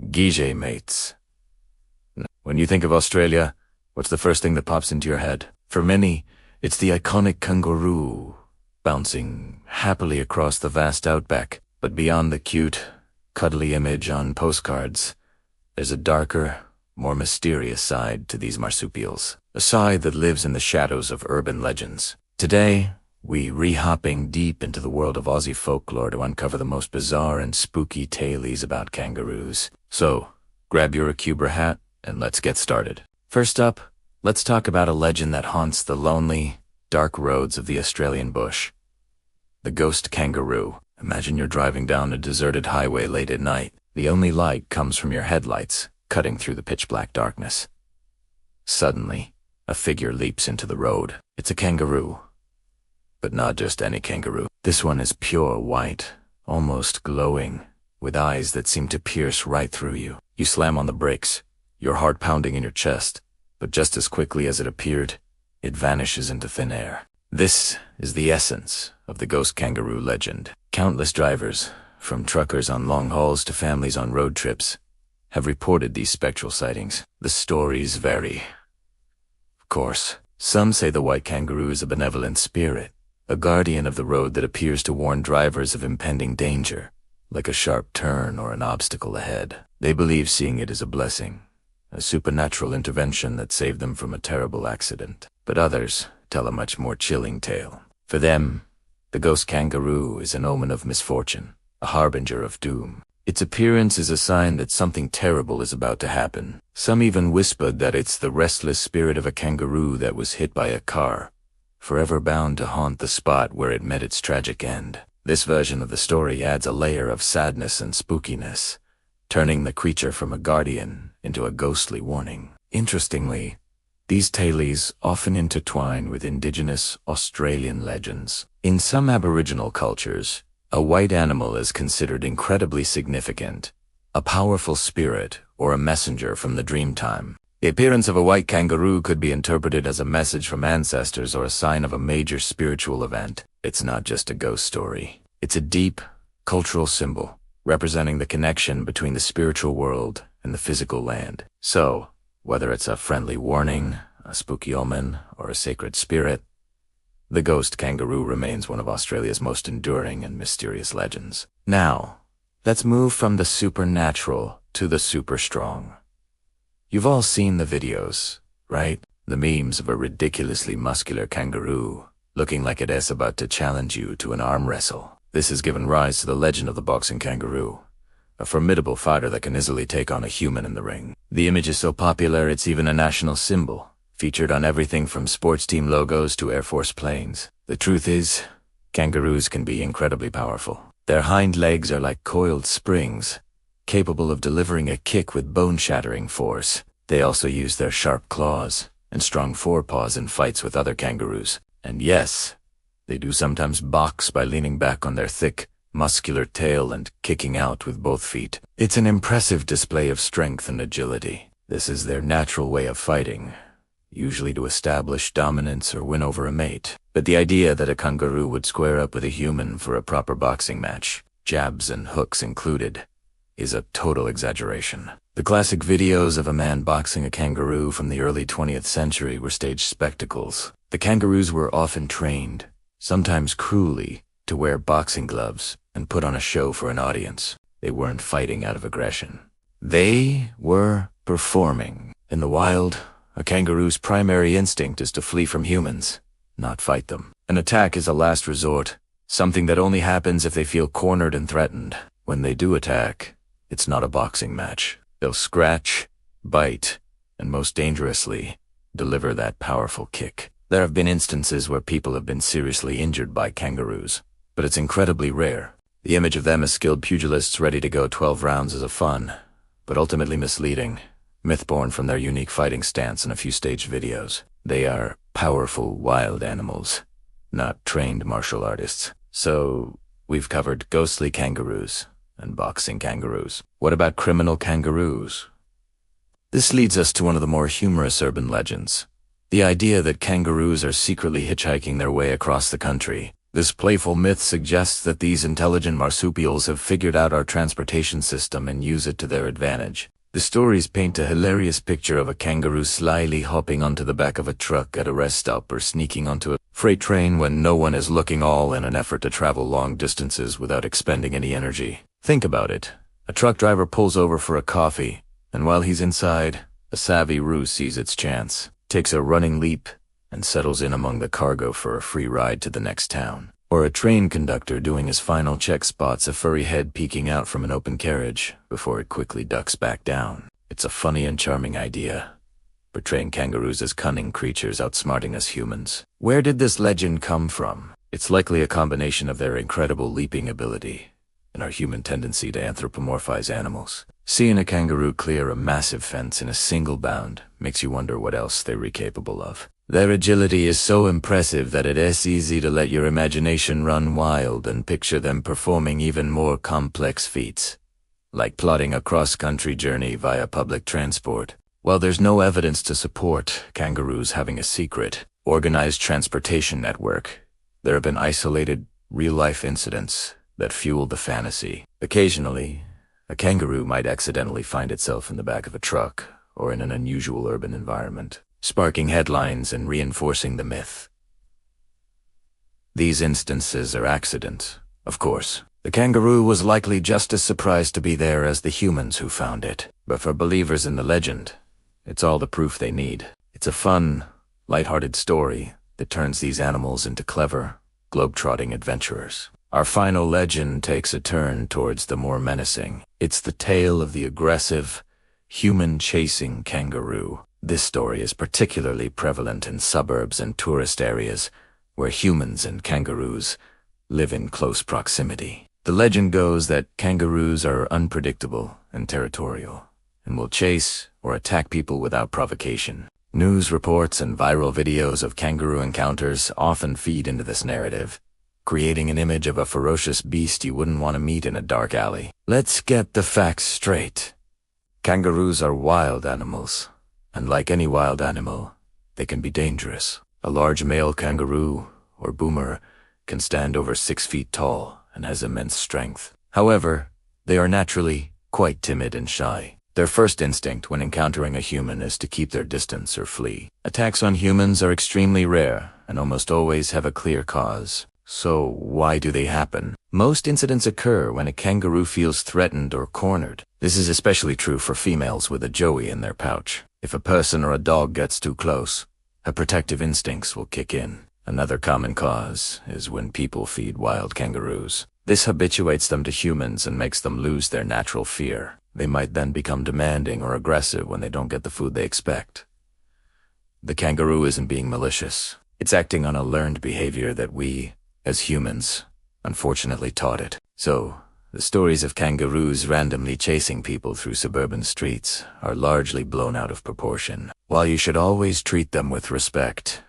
Guige mates. When you think of Australia, what's the first thing that pops into your head? For many, it's the iconic kangaroo, bouncing happily across the vast outback. But beyond the cute, cuddly image on postcards, there's a darker, more mysterious side to these marsupials. A side that lives in the shadows of urban legends. Today, we re-hopping deep into the world of Aussie folklore to uncover the most bizarre and spooky tales about kangaroos. So, grab your Acubra hat and let's get started. First up, let's talk about a legend that haunts the lonely, dark roads of the Australian bush. The ghost kangaroo. Imagine you're driving down a deserted highway late at night. The only light comes from your headlights, cutting through the pitch-black darkness. Suddenly, a figure leaps into the road. It's a kangaroo. But not just any kangaroo. This one is pure white, almost glowing, with eyes that seem to pierce right through you. You slam on the brakes, your heart pounding in your chest, but just as quickly as it appeared, it vanishes into thin air. This is the essence of the ghost kangaroo legend. Countless drivers, from truckers on long hauls to families on road trips, have reported these spectral sightings. The stories vary. Of course, some say the white kangaroo is a benevolent spirit, a guardian of the road that appears to warn drivers of impending danger, like a sharp turn or an obstacle ahead. They believe seeing it is a blessing, a supernatural intervention that saved them from a terrible accident. But others tell a much more chilling tale. For them, the ghost kangaroo is an omen of misfortune, a harbinger of doom. Its appearance is a sign that something terrible is about to happen. Some even whispered that it's the restless spirit of a kangaroo that was hit by a car, forever bound to haunt the spot where it met its tragic end. This version of the story adds a layer of sadness and spookiness, turning the creature from a guardian into a ghostly warning. Interestingly, these tales often intertwine with indigenous Australian legends. In some Aboriginal cultures, a white animal is considered incredibly significant, a powerful spirit or a messenger from the dreamtime. The appearance of a white kangaroo could be interpreted as a message from ancestors or a sign of a major spiritual event. It's not just a ghost story. It's a deep, cultural symbol, representing the connection between the spiritual world and the physical land. So, whether it's a friendly warning, a spooky omen, or a sacred spirit, the ghost kangaroo remains one of Australia's most enduring and mysterious legends. Now, let's move from the supernatural to the super strong. You've all seen the videos, right? The memes of a ridiculously muscular kangaroo looking like it is about to challenge you to an arm wrestle. This has given rise to the legend of the boxing kangaroo, a formidable fighter that can easily take on a human in the ring. The image is so popular it's even a national symbol, featured on everything from sports team logos to Air Force planes. The truth is, kangaroos can be incredibly powerful. Their hind legs are like coiled springs, capable of delivering a kick with bone-shattering force. They also use their sharp claws and strong forepaws in fights with other kangaroos. And yes, they do sometimes box by leaning back on their thick, muscular tail and kicking out with both feet. It's an impressive display of strength and agility. This is their natural way of fighting, usually to establish dominance or win over a mate. But the idea that a kangaroo would square up with a human for a proper boxing match, jabs and hooks included, is a total exaggeration. The classic videos of a man boxing a kangaroo from the early 20th century were staged spectacles. The kangaroos were often trained, sometimes cruelly, to wear boxing gloves and put on a show for an audience. They weren't fighting out of aggression. They were performing. In the wild, a kangaroo's primary instinct is to flee from humans, not fight them. An attack is a last resort, something that only happens if they feel cornered and threatened. When they do attack, it's not a boxing match. They'll scratch, bite, and most dangerously, deliver that powerful kick. There have been instances where people have been seriously injured by kangaroos, but it's incredibly rare. The image of them as skilled pugilists ready to go 12 rounds is a fun, but ultimately misleading, myth born from their unique fighting stance in a few staged videos. They are powerful wild animals, not trained martial artists. So, we've covered ghostly kangaroos and boxing kangaroos. What about criminal kangaroos? This leads us to one of the more humorous urban legends. The idea that kangaroos are secretly hitchhiking their way across the country. This playful myth suggests that these intelligent marsupials have figured out our transportation system and use it to their advantage. The stories paint a hilarious picture of a kangaroo slyly hopping onto the back of a truck at a rest stop or sneaking onto a freight train when no one is looking, all in an effort to travel long distances without expending any energy. Think about it. A truck driver pulls over for a coffee, and while he's inside, a savvy ruse sees its chance, takes a running leap, and settles in among the cargo for a free ride to the next town. Or a train conductor doing his final check spots a furry head peeking out from an open carriage before it quickly ducks back down. It's a funny and charming idea, portraying kangaroos as cunning creatures outsmarting us humans. Where did this legend come from? It's likely a combination of their incredible leaping ability and our human tendency to anthropomorphize animals. Seeing a kangaroo clear a massive fence in a single bound makes you wonder what else they were capable of. Their agility is so impressive that it is easy to let your imagination run wild and picture them performing even more complex feats, like plotting a cross-country journey via public transport. While there's no evidence to support kangaroos having a secret, organized transportation network, there have been isolated, real-life incidents that fuel the fantasy. Occasionally, a kangaroo might accidentally find itself in the back of a truck or in an unusual urban environment, sparking headlines and reinforcing the myth. These instances are accidents, of course. The kangaroo was likely just as surprised to be there as the humans who found it. But for believers in the legend, it's all the proof they need. It's a fun, lighthearted story that turns these animals into clever, globe-trotting adventurers. Our final legend takes a turn towards the more menacing. It's the tale of the aggressive, human-chasing kangaroo. This story is particularly prevalent in suburbs and tourist areas where humans and kangaroos live in close proximity. The legend goes that kangaroos are unpredictable and territorial and will chase or attack people without provocation. News reports and viral videos of kangaroo encounters often feed into this narrative, creating an image of a ferocious beast you wouldn't want to meet in a dark alley. Let's get the facts straight. Kangaroos are wild animals, and like any wild animal, they can be dangerous. A large male kangaroo, or boomer, can stand over 6 feet tall and has immense strength. However, they are naturally quite timid and shy. Their first instinct when encountering a human is to keep their distance or flee. Attacks on humans are extremely rare and almost always have a clear cause. So why do they happen? Most incidents occur when a kangaroo feels threatened or cornered. This is especially true for females with a joey in their pouch. If a person or a dog gets too close, her protective instincts will kick in. Another common cause is when people feed wild kangaroos. This habituates them to humans and makes them lose their natural fear. They might then become demanding or aggressive when they don't get the food they expect. The kangaroo isn't being malicious. It's acting on a learned behavior that we, as humans, unfortunately taught it. So, the stories of kangaroos randomly chasing people through suburban streets are largely blown out of proportion. While you should always treat them with respect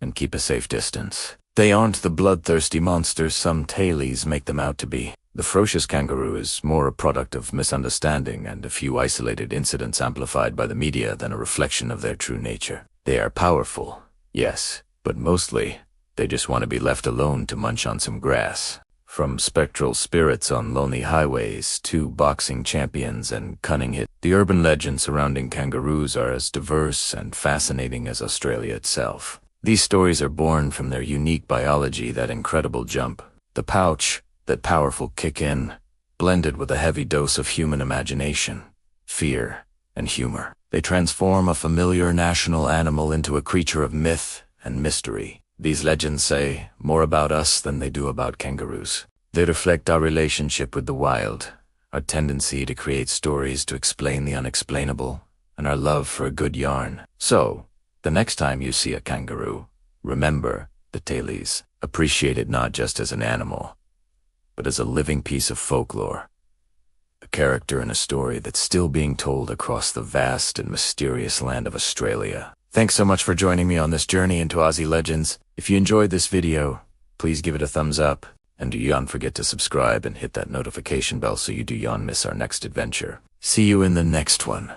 and keep a safe distance, they aren't the bloodthirsty monsters some tailies make them out to be. The ferocious kangaroo is more a product of misunderstanding and a few isolated incidents amplified by the media than a reflection of their true nature. They are powerful, yes, but mostly they just want to be left alone to munch on some grass. From spectral spirits on lonely highways to boxing champions and cunning hits, the urban legends surrounding kangaroos are as diverse and fascinating as Australia itself. These stories are born from their unique biology, that incredible jump, the pouch, that powerful kick in, blended with a heavy dose of human imagination, fear, and humor. They transform a familiar national animal into a creature of myth and mystery. These legends say more about us than they do about kangaroos. They reflect our relationship with the wild, our tendency to create stories to explain the unexplainable, and our love for a good yarn. So, the next time you see a kangaroo, remember the tailies. Appreciate it not just as an animal, but as a living piece of folklore, a character in a story that's still being told across the vast and mysterious land of Australia. Thanks so much for joining me on this journey into Aussie legends. If you enjoyed this video, please give it a thumbs up, and do yon forget to subscribe and hit that notification bell so you do yon miss our next adventure. See you in the next one.